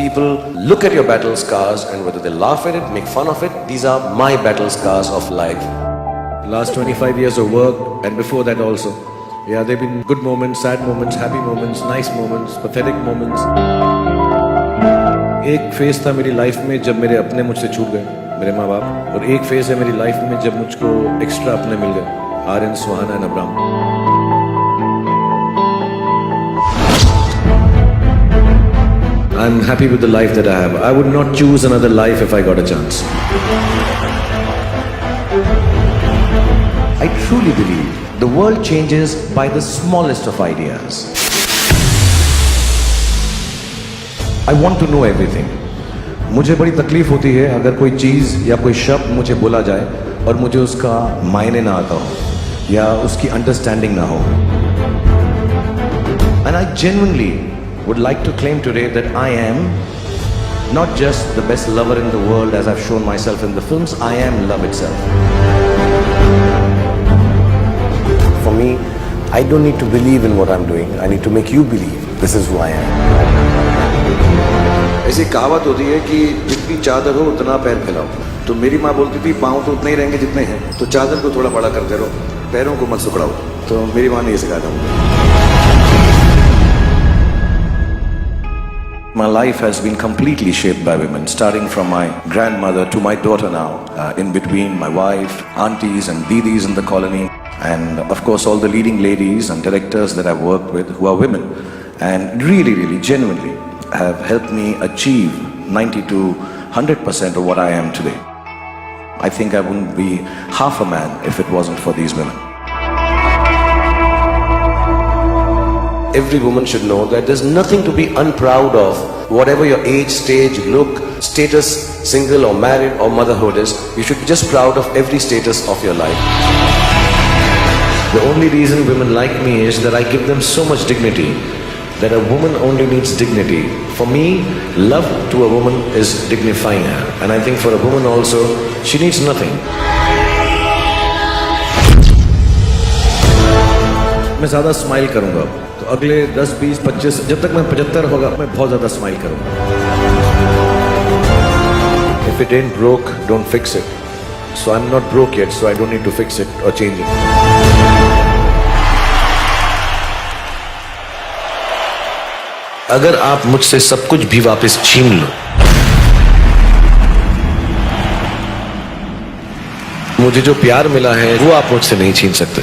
people look at your battle scars and whether they laugh at it, make fun of it, these are my battle scars of life. Last 25 years of work and before that also. Yeah, there have been good moments, sad moments, happy moments, nice moments, pathetic moments. एक phase था मेरी life में जब मेरे अपने मुझसे छूट गए, मेरे माँ बाप, और एक फेज है मेरी लाइफ में जब मुझको एक्स्ट्रा अपने मिल गए, Aryan, Suhana and Abram. I'm happy with the life that I have. I would not choose another life if I got a chance. I truly believe the world changes by the smallest of ideas. I want to know everything. मुझे बड़ी तकलीफ होती है अगर कोई चीज़ या कोई शब्द मुझे बोला जाए और मुझे उसका मायने ना आता हो या उसकी अंडरस्टैंडिंग ना हो. And I genuinely would like to claim today that I am not just the best lover in the world as I've shown myself in the films, I am love itself. For me, I don't need to believe in what I'm doing, I need to make you believe this is who I am. ऐसी कहावत होती है कि जितनी चादर हो उतना पैर फैलाओ. तो मेरी माँ बोलती थी पाँव तो उतने ही रहेंगे जितने हैं, तो चादर को थोड़ा बड़ा करते रहो, पैरों को मत सुखड़ाओ. तो मेरी माँ ने ये सिखाया था मुझे. My life has been completely shaped by women, starting from my grandmother to my daughter now, in between my wife, aunties and didis in the colony, and of course all the leading ladies and directors that I've worked with who are women, and really, really, genuinely have helped me achieve 90 to 100% of what I am today. I think I wouldn't be half a man if it wasn't for these women. Every woman should know that there's nothing to be unproud of. Whatever your age, stage, look, status, single or married or motherhood is, you should be just proud of every status of your life. The only reason women like me is that I give them so much dignity, that a woman only needs dignity. For me, love to a woman is dignifying her. And I think for a woman also, she needs nothing. मैं ज़्यादा smile करूँगा, तो अगले 10, 20, 25, जब तक मैं 75 होगा, मैं बहुत ज़्यादा स्माइल करूँगा. If it ain't broke, don't fix it. So I'm not broke yet, so I don't need to fix it or change it. अगर आप मुझसे सब कुछ भी वापस छीन लो, मुझे जो प्यार मिला है वो आप मुझसे नहीं छीन सकते.